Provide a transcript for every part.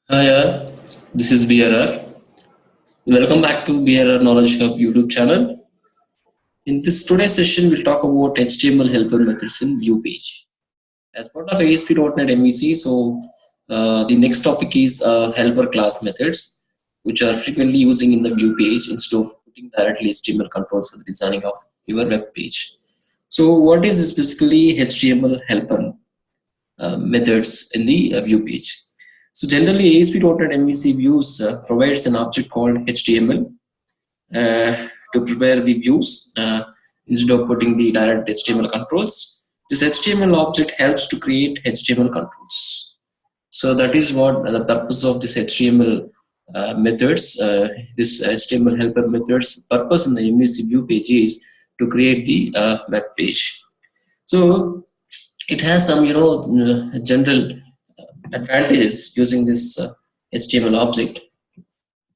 Hi, this is BRR. Welcome back to BRR Knowledge Hub YouTube channel. In this today's session, we'll talk about HTML helper methods in Vue page. As part of ASP.NET MVC, the next topic is helper class methods, which are frequently using in the Vue page instead of putting directly HTML controls for the designing of your web page. So, what is this basically HTML helper methods in the Vue page? So generally, ASP.NET MVC views provides an object called HTML to prepare the views instead of putting the direct HTML controls. This HTML object helps to create HTML controls. So that is what the purpose of this HTML methods. This HTML helper methods purpose in the MVC view page is to create the web page. So it has some general advantages using this HTML object.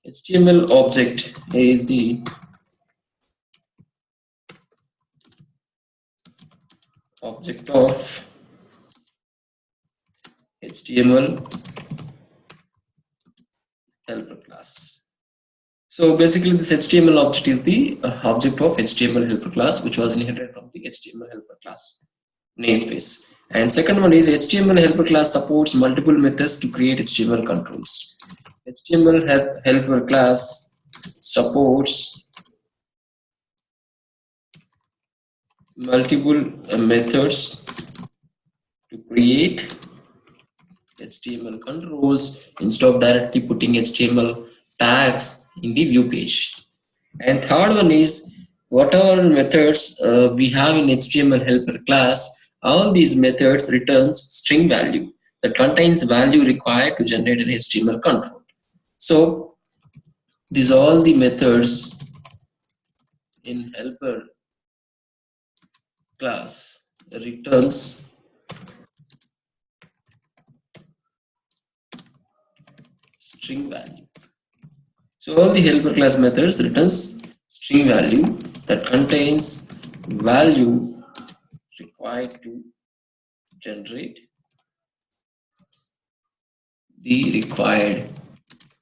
HTML object is the object of HTML helper class. So basically this HTML object is the object of HTML helper class, which was inherited from the HTML helper class namespace. And second one is HTML helper class supports multiple methods to create HTML controls. HTML helper class supports multiple methods to create HTML controls instead of directly putting HTML tags in the view page. And third one is whatever methods we have in HTML helper class, all these methods returns string value that contains value required to generate an HTML control. So these are all the methods in helper class returns string value. So all the helper class methods returns string value that contains value required to generate the required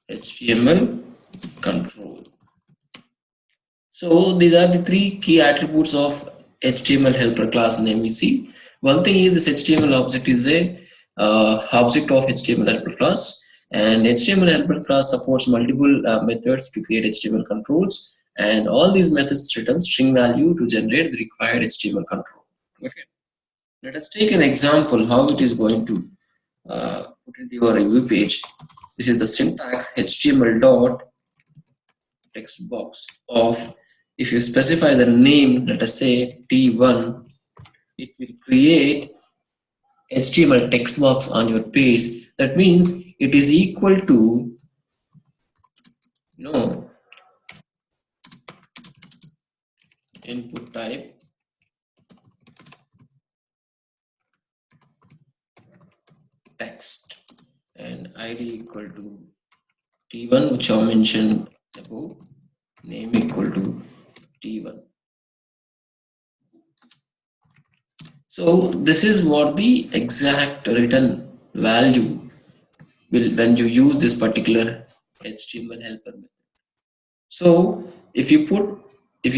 HTML control. So these are the three key attributes of HTML helper class in MVC. One thing is this HTML object is a object of HTML helper class, and HTML helper class supports multiple methods to create HTML controls, and all these methods return string value to generate the required HTML control. Okay, let us take an example how it is going to put into your review page. This is the syntax HTML dot text box of, if you specify the name, let us say T1, it will create HTML text box on your page. That means it is equal to input type text and ID equal to T1, which I mentioned above, name equal to T1. So this is what the exact return value will when you use this particular HTML helper method. So if you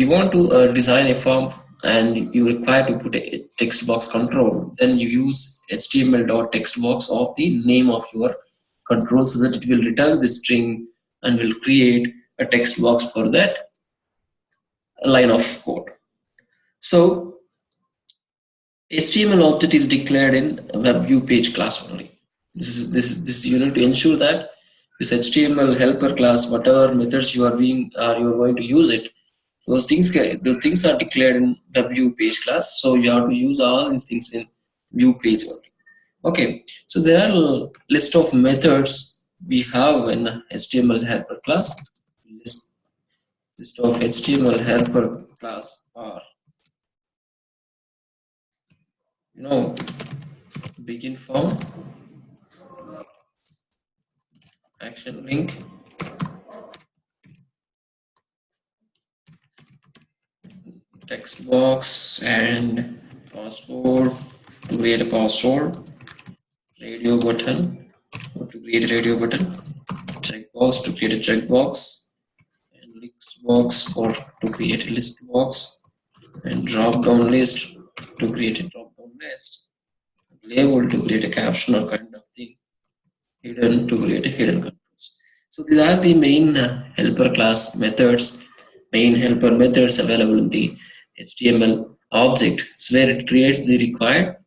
want to design a form and you require to put a text box control, then you use HTML.textbox of the name of your control so that it will return the string and will create a text box for that line of code. So HTML object is declared in web view page class only. This you need to ensure that this HTML helper class, whatever methods you are going to use it, those things are declared in web view page class. So you have to use all these things in view page only. Okay, so there are a list of methods we have in HTML helper class. List of HTML helper class are begin form, action link, text box, and password to create a password, radio button, to create a radio button, checkbox to create a checkbox, and list box for to create a list box, and drop down list to create a drop down list, label to create a caption or kind of thing, hidden to create a hidden controls. So these are the main helper class methods, main helper methods available in the HTML object, where it creates the required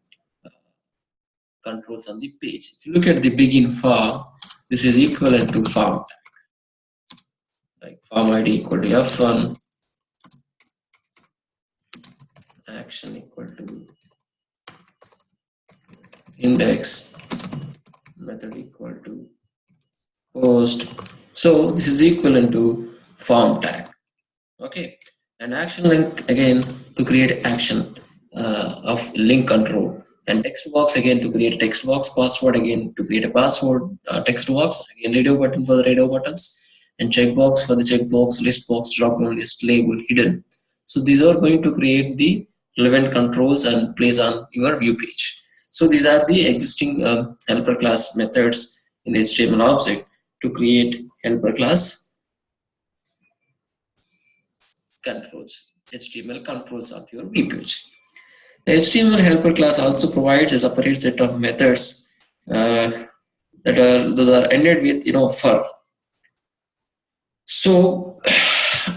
controls on the page. If you look at the begin form, this is equivalent to form tag, like form ID equal to F1, action equal to index, method equal to post. So this is equivalent to form tag. Okay, and action link again to create action of link control, and text box again to create a text box, password again to create a password text box, again radio button for the radio buttons, and checkbox for the checkbox, list box, drop down list, label, hidden. So these are going to create the relevant controls and place on your view page. So these are the existing helper class methods in the HTML object to create helper class controls, HTML controls of your web page. The HTML helper class also provides a separate set of methods those are ended with for. So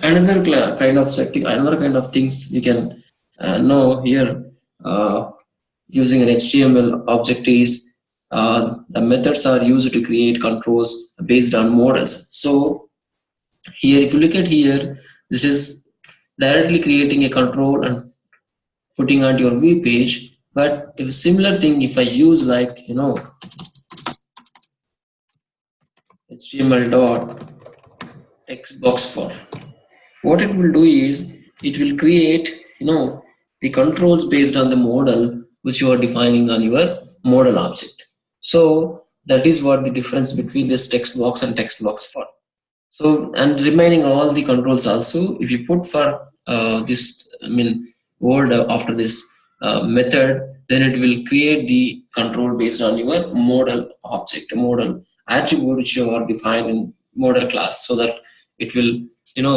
another kind of setting, another kind of things you can know here using an HTML object is the methods are used to create controls based on models. So here, if you look at here, this is directly creating a control and putting on your view page. But if similar thing, if I use like HTML dot text box for, what it will do is it will create the controls based on the model which you are defining on your model object. So that is what the difference between this text box and text box for. So, and remaining all the controls also, if you put for this word after this method, then it will create the control based on your model object, model attribute which you are defined in model class, so that it will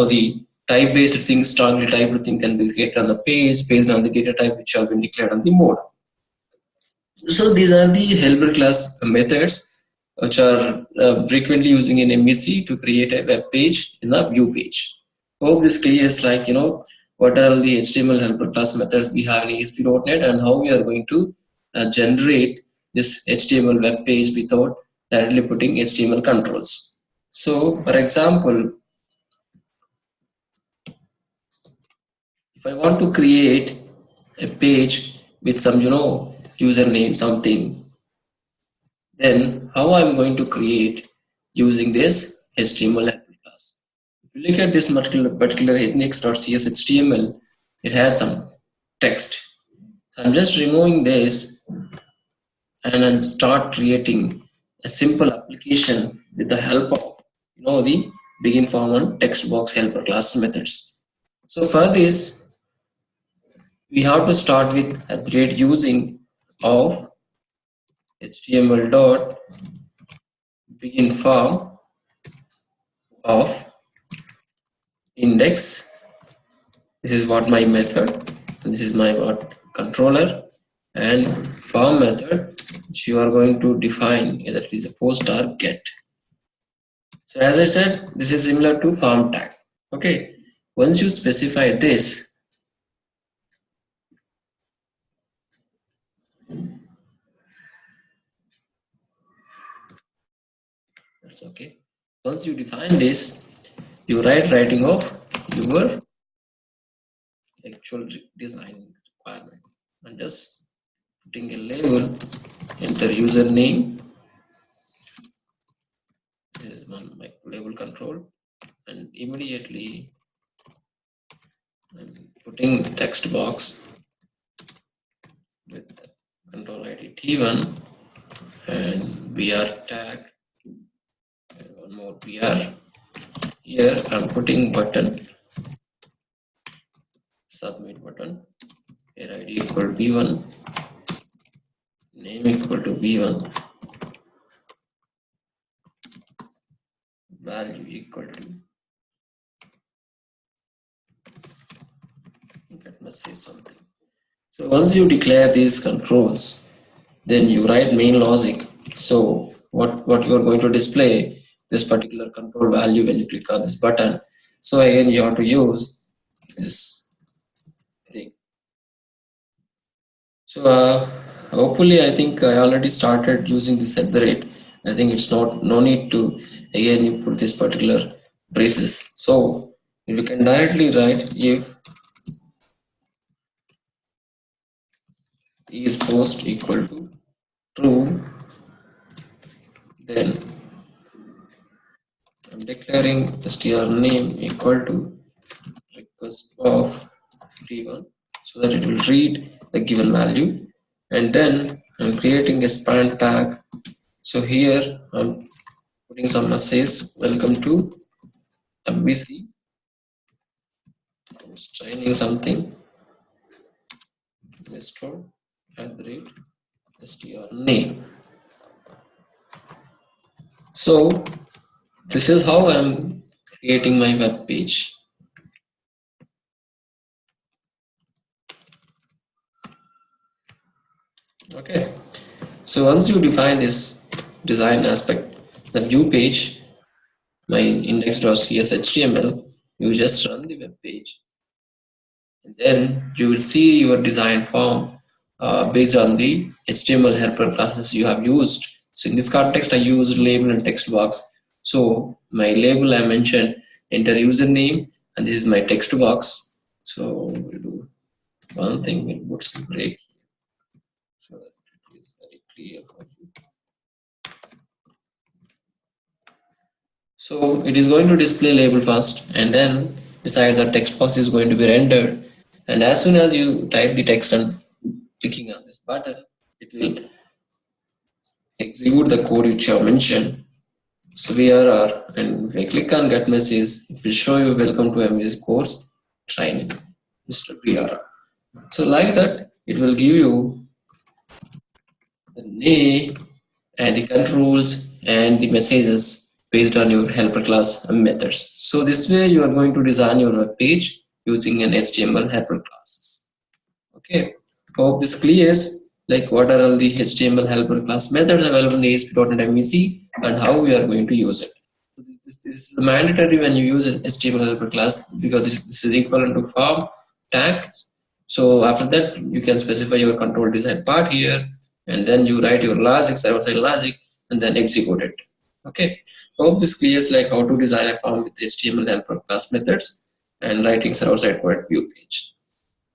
the type based thing, strongly typed thing can be created on the page based on the data type which have been declared on the model. So these are the helper class methods which are frequently using in MVC to create a web page in the view page. Hope this clears like what are the HTML helper class methods we have in ASP.NET and how we are going to generate this HTML web page without directly putting HTML controls. So for example, if I want to create a page with some username something, then how I'm going to create using this HTML helper class. If you look at this particular ethnix.cs HTML, it has some text. So I'm just removing this and I'll start creating a simple application with the help of the begin form and text box helper class methods. So for this, we have to start with a thread using of HTML dot begin form of index. This is what my method, this is my what controller, and form method which you are going to define either it is a post or get. So as I said, this is similar to form tag. Okay, once you specify this, that's okay. Once you define this, you writing of your actual design requirement and just putting a label, enter username, this is my label control, and immediately I'm putting text box with control ID T1 and BR tag and one more BR. Here I'm putting button, submit button, here ID equal to B1, name equal to B1, value equal to, let me say something. So once you declare these controls, then you write main logic. So what you are going to display this particular control value when you click on this button. So again, you have to use this thing. So hopefully, I think I already started using this at the rate. I think it's no need to again you put this particular braces. So you can directly write if is post equal to true, then I'm declaring str name equal to request of t1 so that it will read the given value, and then I'm creating a span tag. So here I'm putting some message, welcome to MVC, I'm training something, store at the rate str name. So this is how I'm creating my web page. Okay, so once you define this design aspect, the view page, my index.cs HTML, you just run the web page, and then you will see your design form based on the HTML helper classes you have used. So in this context, I used label and text box. So my label I mentioned enter username, and this is my text box. So we'll do one thing, we'll put some break so that it is very clear for you. So it is going to display label first, and then beside the text box is going to be rendered. And as soon as you type the text and clicking on this button, it will execute the code which you have mentioned. So VRR, and if I click on get message, it will show you welcome to MVC course training, Mr. VRR. So like that, it will give you the name and the controls and the messages based on your helper class methods. So this way you are going to design your web page using an HTML helper classes. Okay, hope this clears like what are all the HTML helper class methods available in the ASP.NET MVC and how we are going to use it. So this is mandatory when you use an HTML helper class, because this is equivalent to form tag. So after that you can specify your control design part here, and then you write your logic, server-side logic, and then execute it. Okay, hope this clears like how to design a form with HTML helper class methods and writing server-side code view page.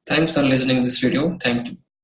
Thanks for listening to this video. Thank you.